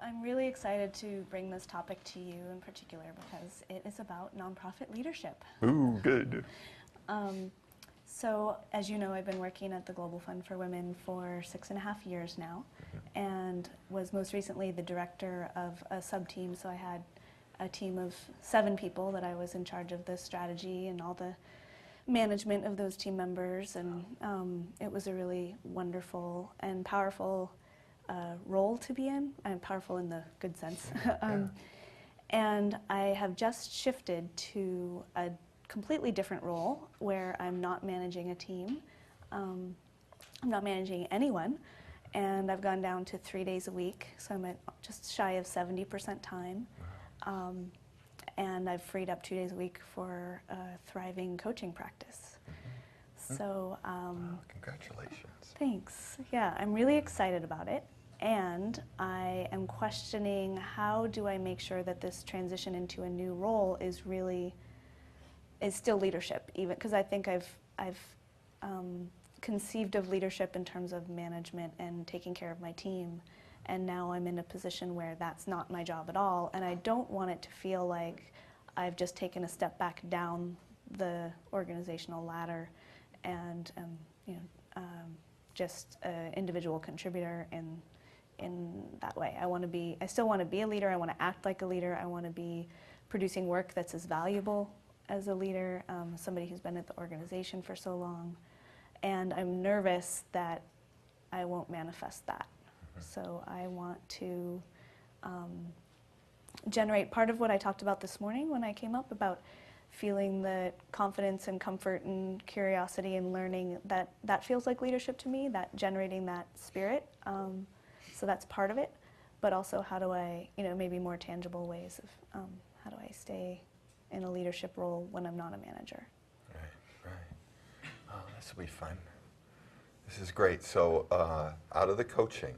I'm really excited to bring this topic to you in particular because it is about nonprofit leadership. Ooh, good. So, as you know, I've been working at the Global Fund for Women for 6.5 years now, and was most recently the director of a sub-team. So I had a team of 7 people that I was in charge of the strategy and all the management of those team members, and it was a really wonderful and powerful role to be in, and powerful in the good sense. And I have just shifted to a completely different role where I'm not managing a team. I'm not managing anyone, and I've gone down to 3 days a week, so I'm at just shy of 70% time. And I've freed up 2 days a week for a thriving coaching practice. So, Wow, congratulations. thanks. Yeah, I'm really excited about it. And I am questioning, how do I make sure that this transition into a new role is still leadership, even because I think I've conceived of leadership in terms of management and taking care of my team, and now I'm in a position where that's not my job at all, and I don't want it to feel like I've just taken a step back down the organizational ladder and just an individual contributor in that way. I still want to be a leader. I want to act like a leader. I want to be producing work that's as valuable as a leader, somebody who's been at the organization for so long. And I'm nervous that I won't manifest that. So I want to generate part of what I talked about this morning when I came up about feeling the confidence and comfort and curiosity and learning, that feels like leadership to me, that generating that spirit. So that's part of it, but also how do I, maybe more tangible ways of how do I stay in a leadership role when I'm not a manager. Right. Oh, this will be fun. This is great. So out of the coaching,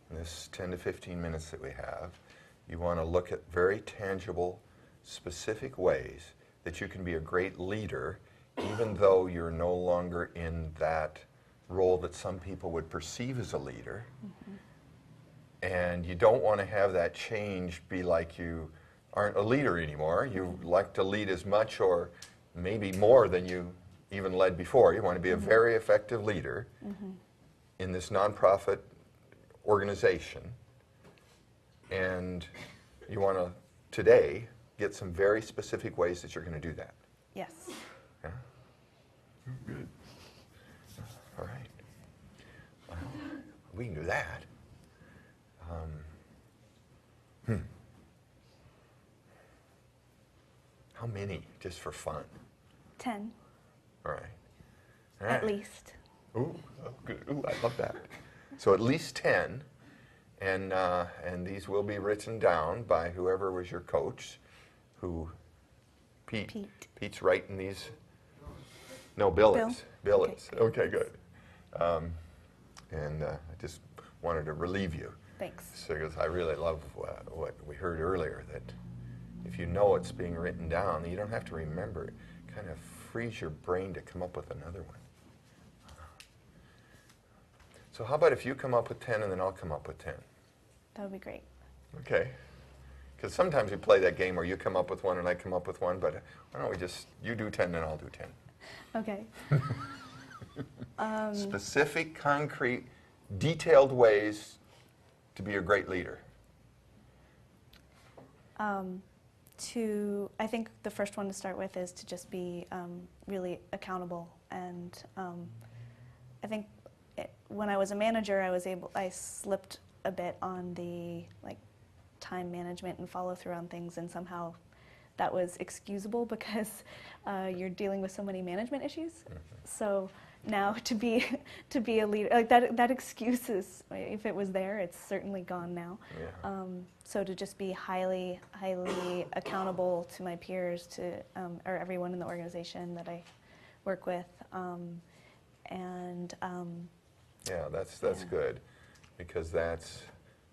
in this 10 to 15 minutes that we have, you want to look at very tangible, specific ways that you can be a great leader, even though you're no longer in that role that some people would perceive as a leader. And you don't want to have that change be like you aren't a leader anymore. You like to lead as much or maybe more than you even led before. You want to be a very effective leader in this nonprofit organization. And you want to, today, get some very specific ways that you're going to do that. Yes. Yeah? Good. All right. Well, we can do that. How many, just for fun? 10. All right. At least. Ooh, oh, good. Ooh, I love that. So at least 10, and these will be written down by whoever was your coach, Pete. Pete's writing these. No, Bill is. Bill is. Okay, good. And I just wanted to relieve you. Thanks. Because I really love what we heard earlier, that if you know it's being written down, you don't have to remember it. Kind of frees your brain to come up with another one. So how about if you come up with 10 and then I'll come up with 10? That would be great. Okay. Because sometimes we play that game where you come up with one and I come up with one, but why don't we just, you do 10 and I'll do 10. Okay. Specific, concrete, detailed ways to be a great leader. I think the first one to start with is to just be really accountable. And I think when I was a manager, I slipped a bit on the time management and follow through on things, and somehow that was excusable because you're dealing with so many management issues. So now to be a leader, that excuse is, if it was there, it's certainly gone now. Yeah. So to just be highly accountable to my peers, or everyone in the organization that I work with, yeah, that's good, because that's,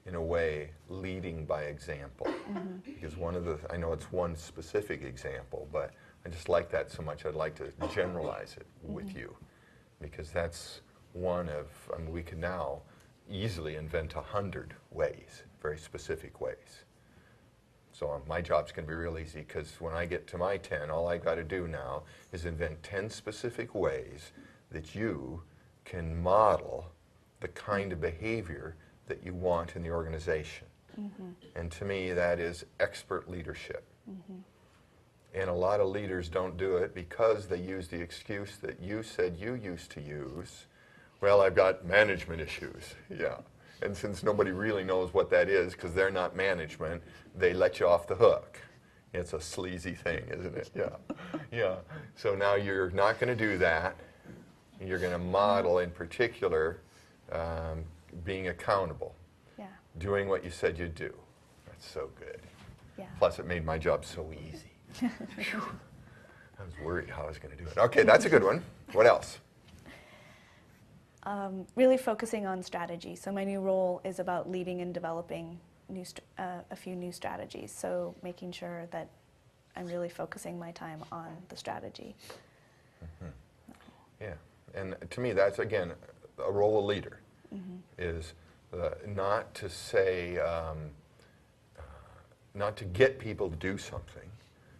in a way, leading by example. Because I know it's one specific example, but I just like that so much, I'd like to generalize it with you, because that's one of, we can now easily invent 100 ways, very specific ways. So my job's going to be real easy, because when I get to my 10, all I got to do now is invent 10 specific ways that you can model the kind of behavior that you want in the organization. And to me, that is expert leadership. And a lot of leaders don't do it because they use the excuse that you said you used to use. Well, I've got management issues. Yeah. And since nobody really knows what that is, because they're not management, they let you off the hook. It's a sleazy thing, isn't it? Yeah. Yeah. So now you're not going to do that. You're going to model, in particular, being accountable. Yeah. Doing what you said you'd do. That's so good. Yeah. Plus, it made my job so easy. Phew. I was worried how I was going to do it. Okay, that's a good one. What else? Really focusing on strategy. So my new role is about leading and developing a few new strategies. So making sure that I'm really focusing my time on the strategy. Yeah, and to me, that's, again, a role of leader, is not to say, not to get people to do something,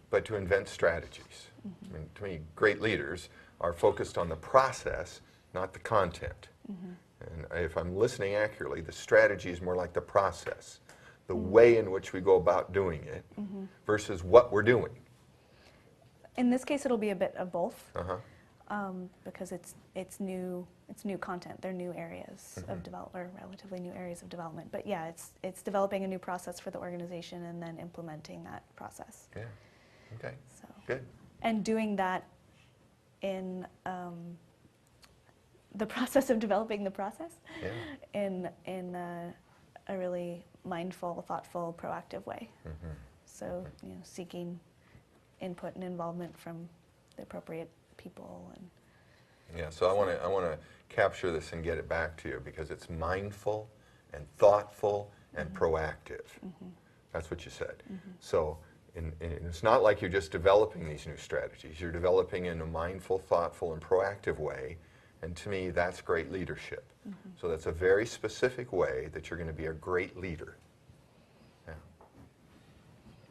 but to invent strategies. I mean, to me, great leaders are focused on the process, not the content. And if I'm listening accurately, the strategy is more like the process, the way in which we go about doing it, versus what we're doing. In this case, it'll be a bit of both. Because it's new content. They're new areas of or relatively new areas of development. But yeah, it's developing a new process for the organization and then implementing that process. Yeah. Okay. So Good. and doing that in the process of developing the process in a really mindful, thoughtful, proactive way. So seeking input and involvement from the appropriate people. And yeah, so I want to capture this and get it back to you, because it's mindful and thoughtful and proactive. That's what you said. So it's not like you're just developing these new strategies. You're developing in a mindful, thoughtful, and proactive way. And to me, that's great leadership. So that's a very specific way that you're going to be a great leader. Yeah.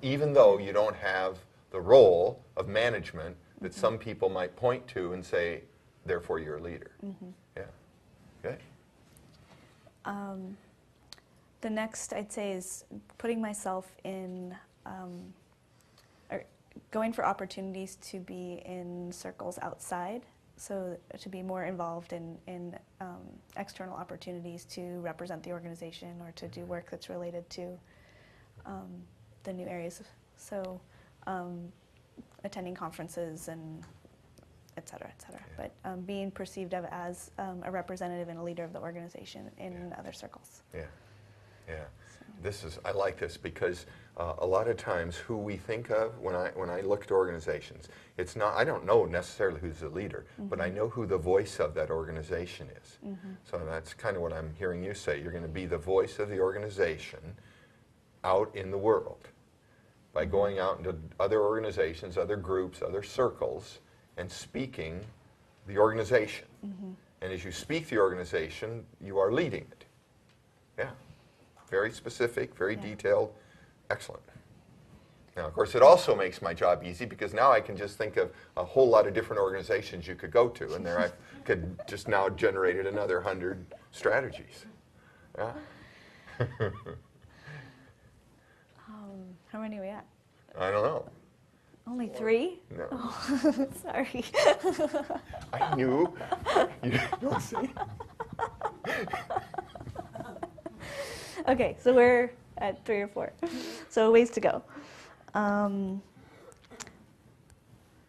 Even though you don't have the role of management that some people might point to and say, therefore you're a leader. Yeah. Good. The next, I'd say, is putting myself in, or going for opportunities to be in circles outside. So to be more involved in external opportunities to represent the organization or to do work that's related to the new areas. So attending conferences and et cetera, et cetera. Yeah. But being perceived of as a representative and a leader of the organization in other circles. Yeah, yeah. I like this, because a lot of times who we think of when I look at organizations, it's not, I don't know necessarily who's the leader, but I know who the voice of that organization is. So that's kind of what I'm hearing you say. You're going to be the voice of the organization out in the world by going out into other organizations, other groups, other circles, and speaking the organization. And as you speak the organization, you are leading it. Yeah. Very specific, very detailed. Excellent. Now, of course, it also makes my job easy, because now I can just think of a whole lot of different organizations you could go to, and there I could just now generated another 100 strategies. Yeah. How many are we at? I don't know. Only 3? No. Oh, sorry. I knew. You don't see. Okay, so we're at 3 or 4. So a ways to go. I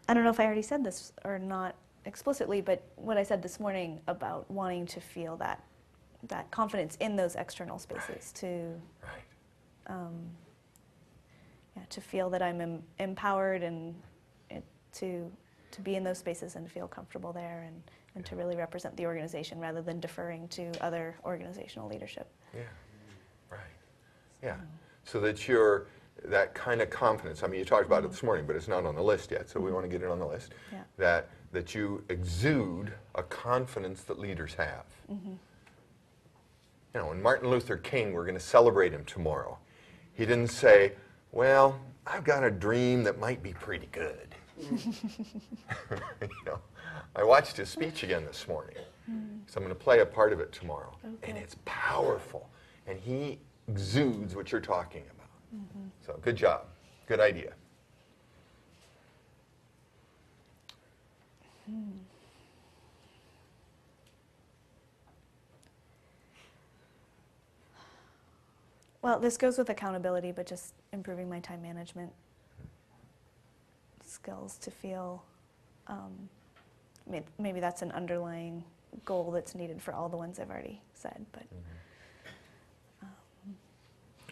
don't know if I already said this or not explicitly, but what I said this morning about wanting to feel that confidence in those external spaces, to feel that I'm empowered and to be in those spaces and feel comfortable there, and to really represent the organization rather than deferring to other organizational leadership. Yeah, right. Yeah, so that that kind of confidence, I mean, you talked about it this morning, but it's not on the list yet, so we want to get it on the list, that you exude a confidence that leaders have. You know, when Martin Luther King, we're going to celebrate him tomorrow, he didn't say, well, I've got a dream that might be pretty good. You know, I watched his speech again this morning, so I'm going to play a part of it tomorrow. Okay. And it's powerful, and he exudes what you're talking about. So good job. Good idea. Well, this goes with accountability, but just improving my time management skills to feel, maybe that's an underlying goal that's needed for all the ones I've already said, but.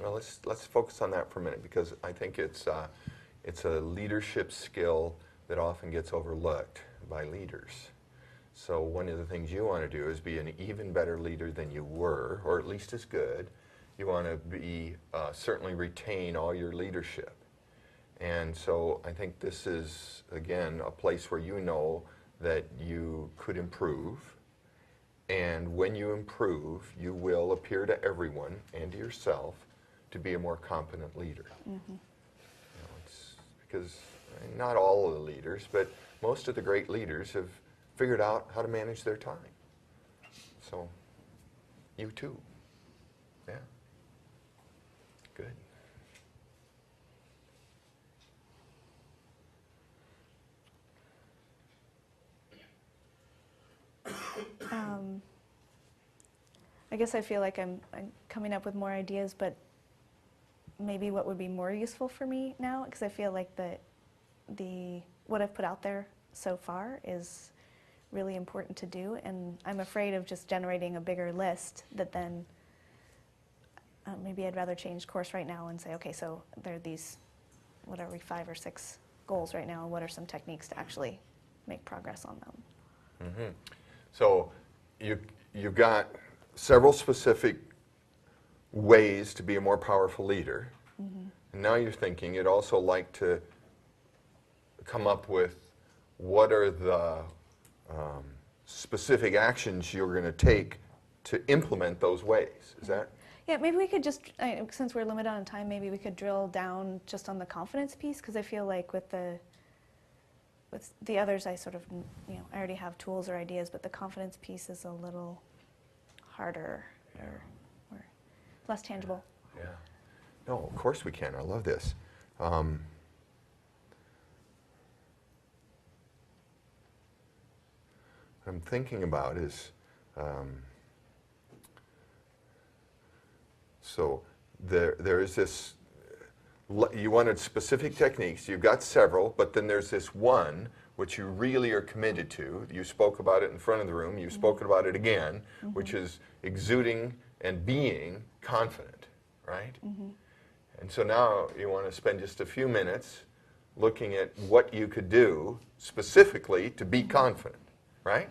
Well, let's focus on that for a minute, because I think it's a leadership skill that often gets overlooked by leaders. So one of the things you want to do is be an even better leader than you were, or at least as good. You want to be certainly retain all your leadership. And so I think this is, again, a place where you know that you could improve. And when you improve, you will appear to everyone and to yourself to be a more competent leader. You know, it's because not all of the leaders, but most of the great leaders have figured out how to manage their time. So, you too. Yeah. Good. I guess I feel like I'm coming up with more ideas, but maybe what would be more useful for me now, because I feel like what I've put out there so far is really important to do, and I'm afraid of just generating a bigger list that then maybe I'd rather change course right now and say, okay, so there are these, what are we, 5 or 6 goals right now, and what are some techniques to actually make progress on them? So you've got several specific ways to be a more powerful leader. And now you're thinking you'd also like to come up with what are the specific actions you're going to take to implement those ways. Is that? Yeah, maybe we could just, since we're limited on time, maybe we could drill down just on the confidence piece, because I feel like with the others, I sort of, I already have tools or ideas, but the confidence piece is a little harder or less tangible. Yeah. No, of course we can. I love this. What I'm thinking about is, so there is this, you wanted specific techniques, you've got several, but then there's this one which you really are committed to. You spoke about it in front of the room, you've spoken about it again, which is exuding and being confident, right? And so now you want to spend just a few minutes looking at what you could do specifically to be confident, right?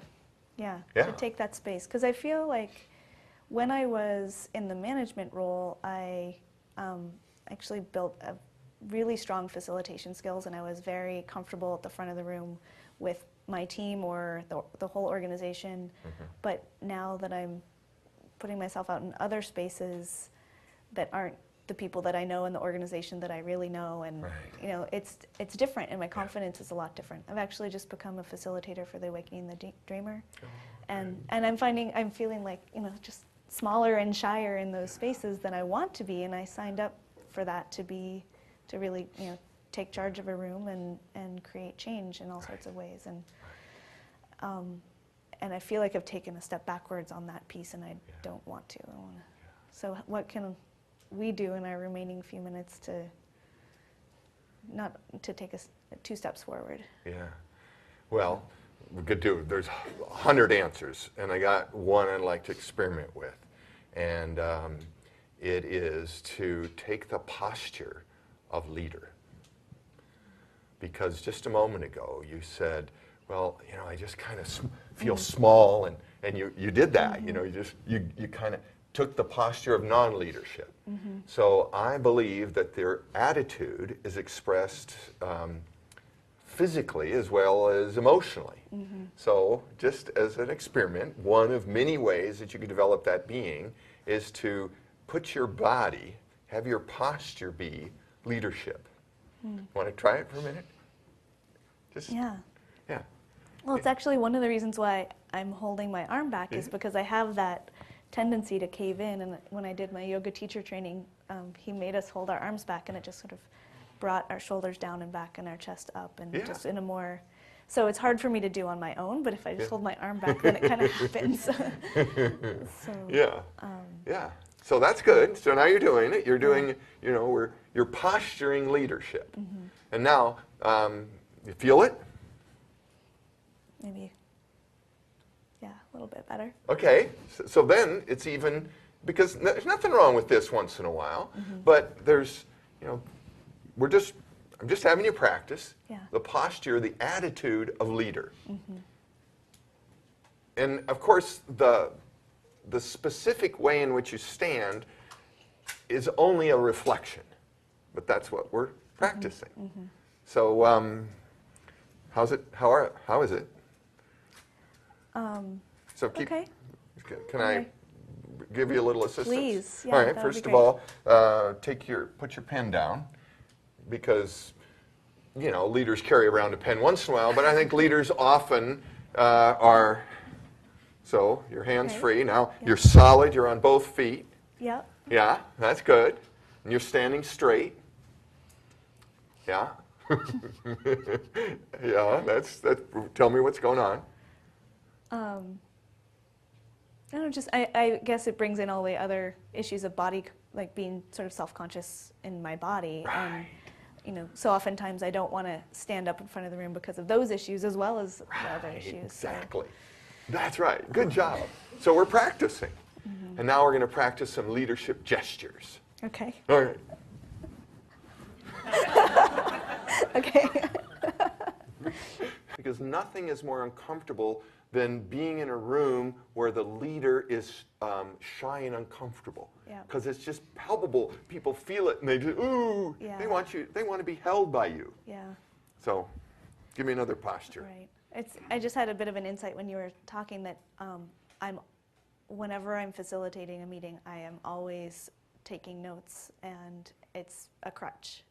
Yeah, Yeah. to take that space. Because I feel like when I was in the management role, I actually built a really strong facilitation skills, and I was very comfortable at the front of the room with my team or the whole organization. But now that I'm putting myself out in other spaces that aren't the people that I know in the organization that I really know, and it's different, and my confidence is a lot different. I've actually just become a facilitator for the Awakening the Dreamer, and I'm feeling like just smaller and shyer in those spaces than I want to be, and I signed up for that to really take charge of a room and create change in all sorts of ways, and I feel like I've taken a step backwards on that piece, and I don't want to. So what can we do in our remaining few minutes to take us 2 steps forward? Yeah. Well, we could do, there's 100 answers, and I got one I'd like to experiment with. And it is to take the posture of leader. Because just a moment ago you said, well, I just kind of feel small, and you did that. You kind of took the posture of non-leadership. So I believe that their attitude is expressed physically as well as emotionally. So just as an experiment, one of many ways that you could develop that being is to put your body, have your posture be leadership. Want to try it for a minute? Just, Yeah. Yeah. Well, it's actually one of the reasons why I'm holding my arm back is because I have that tendency to cave in. And when I did my yoga teacher training, he made us hold our arms back, and it just sort of brought our shoulders down and back and our chest up, and Yeah. just in a more. So it's hard for me to do on my own, but if I just Yeah. hold my arm back, then it kind of happens. So, Yeah. Yeah. So that's good. So now you're doing it. You're doing, you're posturing leadership. And now, you feel it? maybe, yeah, a little bit better. Okay. So then it's even, because there's nothing wrong with this once in a while, but there's, I'm just having you practice Yeah. the posture, the attitude of leader. And of course, the specific way in which you stand is only a reflection, but that's what we're practicing. So, how is it? So keep. Okay. Can I give you a little assistance? Please, yeah, All right. that would First be of all, put your pen down, because leaders carry around a pen once in a while, but I think leaders often are. So your hands Okay. free. Now Yeah. you're solid. You're on both feet. Yep. Yeah, that's good. And you're standing straight. Yeah. Yeah, that's. Tell me what's going on. I don't know, I guess it brings in all the other issues of body, like being sort of self-conscious in my body. Right. And, so oftentimes I don't want to stand up in front of the room because of those issues as well as the other issues. so- Exactly. That's right. Good job. So we're practicing. And now we're going to practice some leadership gestures. Okay. All right. Okay. Because nothing is more uncomfortable than being in a room where the leader is shy and uncomfortable. Yeah. Because it's just palpable. People feel it and they just, ooh, Yeah. they want to be held by you. Yeah. So give me another posture. Right. I just had a bit of an insight when you were talking that whenever I'm facilitating a meeting, I am always taking notes, and it's a crutch.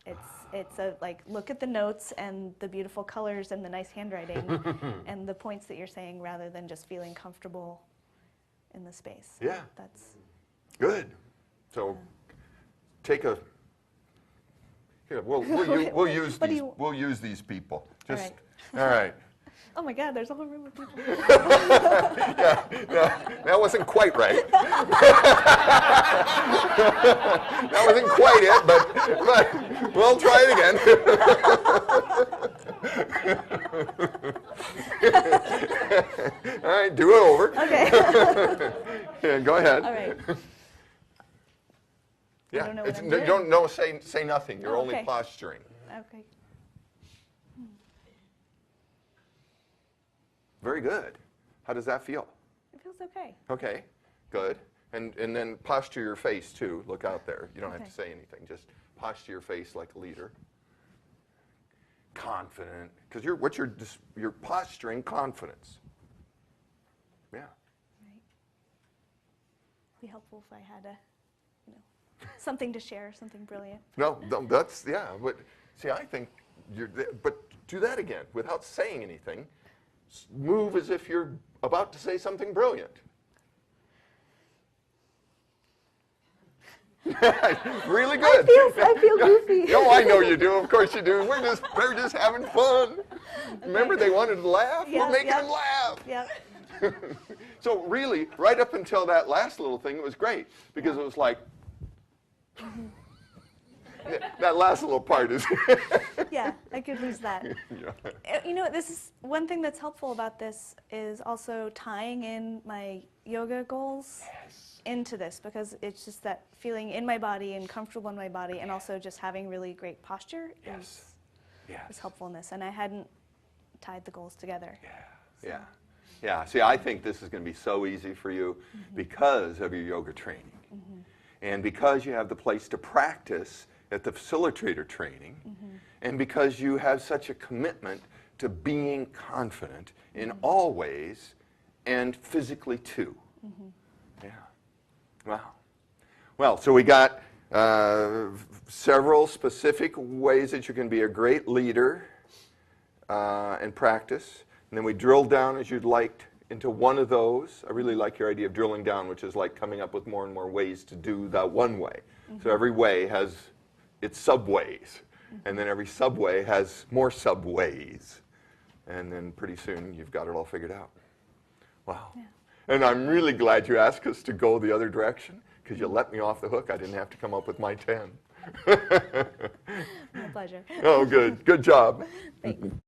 It's a look at the notes and the beautiful colors and the nice handwriting and the points that you're saying, rather than just feeling comfortable in the space. Yeah. That's Good. So take a. Here, we'll use What do these. you- We'll use these people. All Just. right. All right. oh my God, there's a whole room of people. Yeah, that wasn't quite right. That wasn't quite it, but we'll try it again. All right, do it over. Okay. Yeah, go ahead. All right. Yeah, don't know what it's, I'm no, doing. don't say nothing. You're Oh, only okay. posturing. Okay. Very good. How does that feel? It feels okay. Okay, good. And then posture your face too. Look out there. You don't have Okay. to say anything. Just posture your face like a leader. Confident, because you're posturing confidence. Yeah. Right. Be helpful if I had something to share, something brilliant. No, that's yeah. But see, I think but do that again without saying anything. Move as if you're about to say something brilliant. Really good. I feel goofy. No, I know you do. Of course you do. We're just having fun. Remember, they wanted to laugh. Yeah, We're making yeah. them laugh. Yep. So really, right up until that last little thing, it was great because it was like that last little part is. Yeah, I could lose that. Yeah. This is one thing that's helpful about this is also tying in my yoga goals into this, because it's just that feeling in my body and comfortable in my body, and also just having really great posture is helpful in this. And I hadn't tied the goals together. Yeah. See, I think this is going to be so easy for you because of your yoga training. And because you have the place to practice at the facilitator training, and because you have such a commitment to being confident in all ways and physically too. Yeah. Wow. Well, so we got several specific ways that you can be a great leader and practice. And then we drilled down, as you'd liked, into one of those. I really like your idea of drilling down, which is like coming up with more and more ways to do that one way. So every way has its subways. And then every subway has more subways. And then pretty soon you've got it all figured out. Wow. Yeah. And I'm really glad you asked us to go the other direction, because you let me off the hook. I didn't have to come up with my 10. My pleasure. Oh, good. Good job. Thanks.